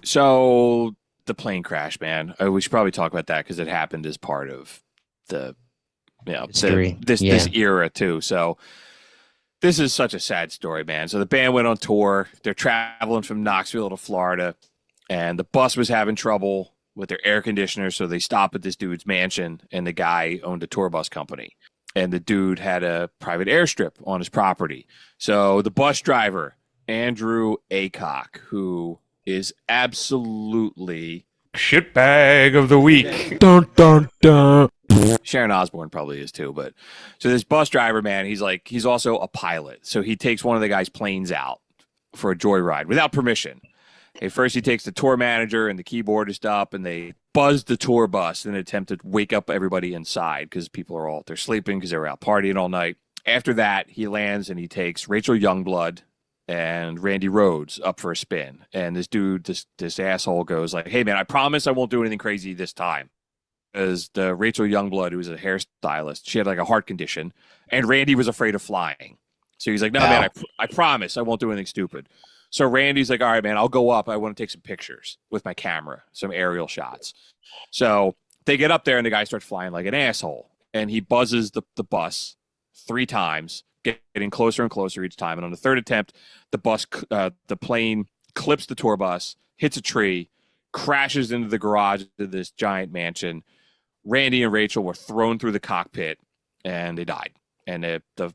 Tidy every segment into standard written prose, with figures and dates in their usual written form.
So the plane crash, man. We should probably talk about that because it happened as part of the the History. this Yeah. era too. So this is such a sad story, man. So the band went on tour. They're traveling from Knoxville to Florida, and the bus was having trouble with their air conditioner, so they stopped at this dude's mansion, and the guy owned a tour bus company. And the dude had a private airstrip on his property. So the bus driver, Andrew Aycock, who is absolutely shitbag of the week. Dun dun dun. Sharon Osbourne probably is too, but so this bus driver, man, he's also a pilot. So he takes one of the guy's planes out for a joyride without permission. Hey, first he takes the tour manager and the keyboardist up, and they buzz the tour bus in an attempt to wake up everybody inside because people are all they're sleeping because they were out partying all night. After that, he lands and he takes Rachel Youngblood and Randy Rhodes up for a spin. And this dude, this asshole goes like, "Hey man, I promise I won't do anything crazy this time." As the Rachel Youngblood, who was a hairstylist, she had like a heart condition, and Randy was afraid of flying. So he's like, "No, man, Wow. I promise I won't do anything stupid." So Randy's like, "All right, man, I'll go up. I want to take some pictures with my camera, some aerial shots." So they get up there, and the guy starts flying like an asshole, and he buzzes the bus 3 times, getting closer and closer each time. And on the third attempt, the plane clips the tour bus, hits a tree, crashes into the garage of this giant mansion. Randy and Rachel were thrown through the cockpit and they died. And the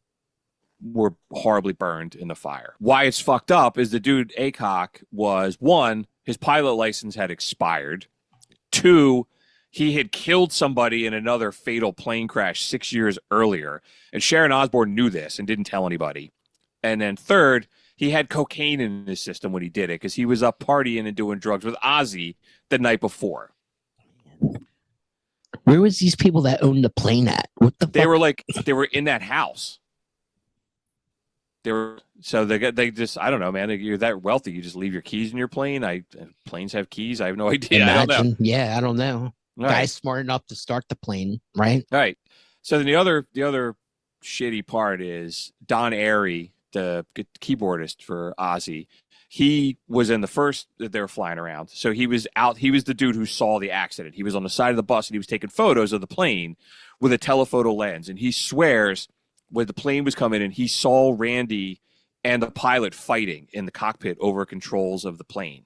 were horribly burned in the fire. Why it's fucked up is the dude Aycock was one, his pilot license had expired. Two, he had killed somebody in another fatal plane crash 6 years earlier. And Sharon Osbourne knew this and didn't tell anybody. And then third, he had cocaine in his system when he did it because he was up partying and doing drugs with Ozzy the night before. Where was these people that owned the plane at? What the They fuck? were like they were in that house. They were so they just I don't know, man. You're that wealthy, you just leave your keys in your plane. Planes have keys. I have no idea. I don't know. Imagine. Yeah, I don't know. All right, Guy's smart enough to start the plane, right? all right. So then the other shitty part is Don Airy, the keyboardist for Ozzy. He was in the first that they were flying around. So he was out. He was the dude who saw the accident. He was on the side of the bus and he was taking photos of the plane with a telephoto lens. And he swears when the plane was coming in, he saw Randy and the pilot fighting in the cockpit over controls of the plane.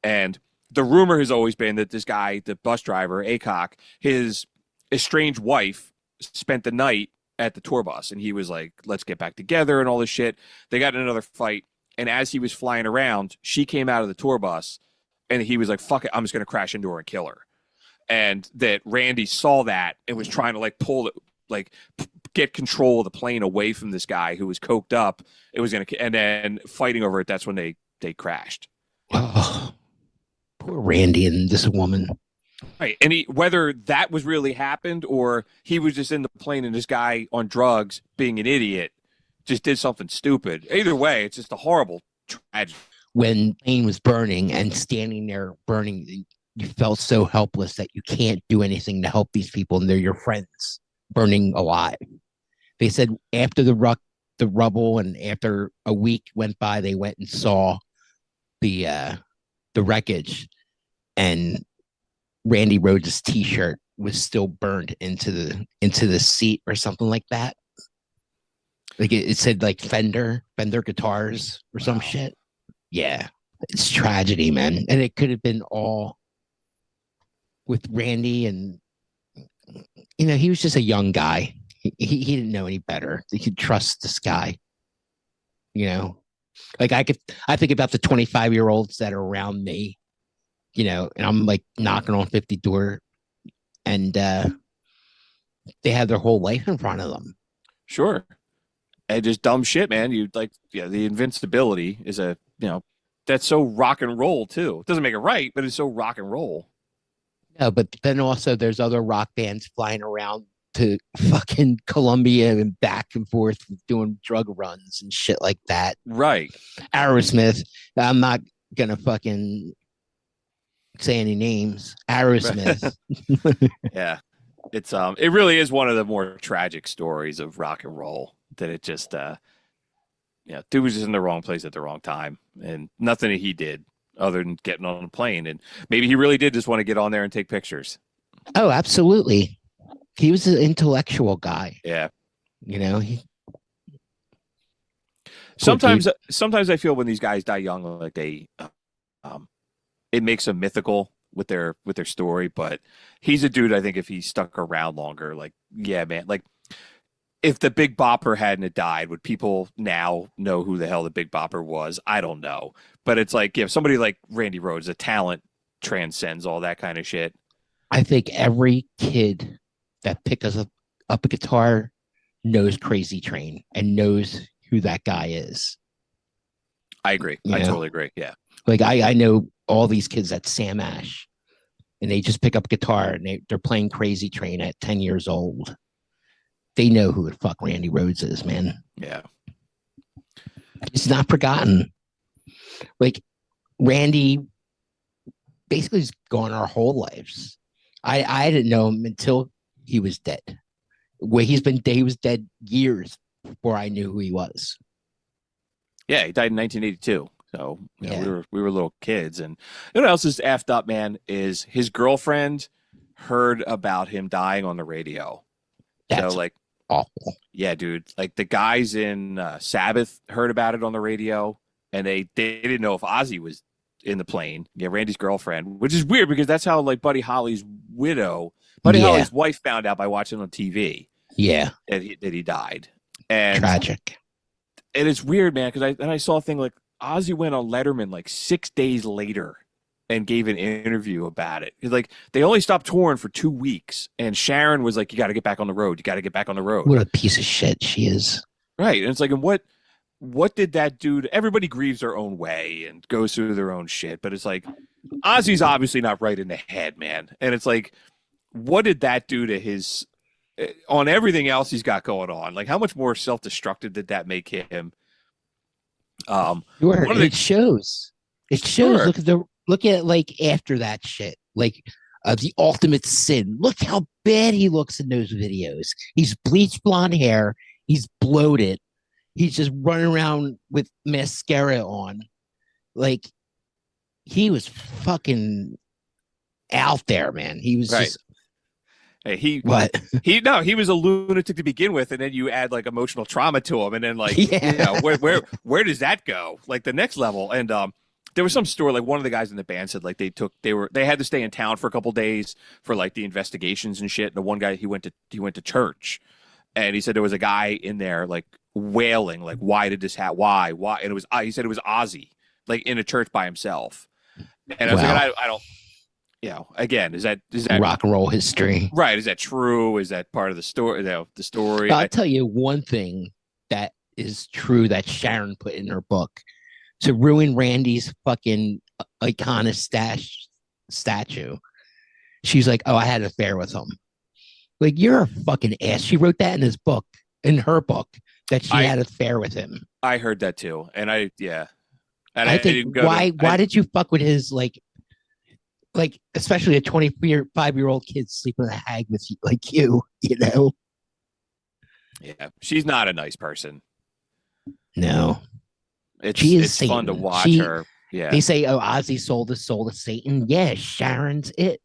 And the rumor has always been that this guy, the bus driver, Aycock, his estranged wife spent the night at the tour bus. And he was like, let's get back together and all this shit. They got in another fight. And as he was flying around, she came out of the tour bus and he was like, fuck it, I'm just going to crash into her and kill her. And that Randy saw that and was trying to like pull it, like get control of the plane away from this guy who was coked up. It was going to, and then fighting over it. That's when they crashed. Oh, poor Randy and this woman. Right. And whether that was really happened or he was just in the plane and this guy on drugs being an idiot just did something stupid. Either way, it's just a horrible tragedy. When the plane was burning and standing there burning, you felt so helpless that you can't do anything to help these people, and they're your friends burning alive. They said after the rubble, and after a week went by, they went and saw the the wreckage, and Randy Rhodes' T-shirt was still burned into the seat or something like that. Like it said like Fender guitars or some shit. Yeah, it's tragedy, man, and it could have been all with Randy, and he was just a young guy. He didn't know any better. He could trust this guy. You know, like I think about the 25-year-olds that are around me. And I'm like knocking on 50 door, and they have their whole life in front of them. Sure. And just dumb shit, man. You like, yeah, the invincibility is that's so rock and roll too. It doesn't make it right, but it's so rock and roll. No, but then also there's other rock bands flying around to fucking Colombia and back and forth doing drug runs and shit like that. Right. Aerosmith. I'm not gonna fucking say any names. Aerosmith. Yeah. It really is one of the more tragic stories of rock and roll that it just dude was just in the wrong place at the wrong time and nothing that he did other than getting on a plane. And maybe he really did just want to get on there and take pictures. Oh, absolutely. He was an intellectual guy. Yeah. You know, Sometimes I feel when these guys die young, like it makes them mythical with their story. But he's a dude. I think if he stuck around longer, like yeah, man, like if the Big Bopper hadn't have died, would people now know who the hell the Big Bopper was? I don't know. But it's like, yeah, somebody like Randy Rhodes, the talent transcends all that kind of shit. I think every kid that picks up a guitar knows Crazy Train and knows who that guy is. I agree. You I know? totally agree. Yeah. Like I know all these kids at Sam Ash, and they just pick up a guitar and they're playing Crazy Train at 10 years old. They know who the fuck Randy Rhodes is, man. Yeah. It's not forgotten. Like Randy basically has gone our whole lives. I didn't know him until he was dead. Where he was dead years before I knew who he was. Yeah, he died in 1982. So you know, Yeah. we were little kids. And you know what else is effed up, man, is his girlfriend heard about him dying on the radio. That's so like, awful. yeah, dude, like the guys in Sabbath heard about it on the radio, and they didn't know if Ozzy was in the plane. Yeah, Randy's girlfriend, which is weird because that's how like Buddy Holly's Buddy Yeah. Holly's wife found out by watching on TV Yeah. that he died. And Tragic. and it's weird, man, because I saw a thing like Ozzy went on Letterman like 6 days later and gave an interview about it. It's like they only stopped touring for 2 weeks, and Sharon was like, "You got to get back on the road. You got to get back on the road." What a piece of shit she is. Right, and it's like, and what did that do to everybody? Grieves their own way and goes through their own shit, but it's like Ozzy's obviously not right in the head, man, and it's like, what did that do to his on everything else he's got going on? Like, how much more self-destructive did that make him? Sure, it shows. It shows. Sure. Look at like after that shit, like the ultimate sin. Look how bad he looks in those videos. He's bleached blonde hair. He's bloated. He's just running around with mascara on. Like he was fucking out there, man. He was Right. just Hey, he was a lunatic to begin with, and then you add like emotional trauma to him, and then like Yeah. you know, where does that go? Like the next level. And there was some story like one of the guys in the band said like they had to stay in town for a couple days for like the investigations and shit. And the one guy he went to church, and he said there was a guy in there like wailing like, why did this happen? Why? And it was he said it was Ozzy like in a church by himself. And I was Wow. like, I don't. You know, again, is that rock and roll history. right? Is that true? Is that part of the story? The story. I'll tell you one thing that is true that Sharon put in her book to ruin Randy's fucking iconic statue. She's like, "Oh, I had an affair with him." Like, you're a fucking ass. She wrote that in her book, that she had an affair with him. I heard that too, and I think why did you fuck with his like especially a 25-year-old kid sleeping with a hag with you, like you know? Yeah, she's not a nice person. No, It's fun to watch her. Yeah, they say, "Oh, Ozzy sold his soul to Satan." Yeah, Sharon's it.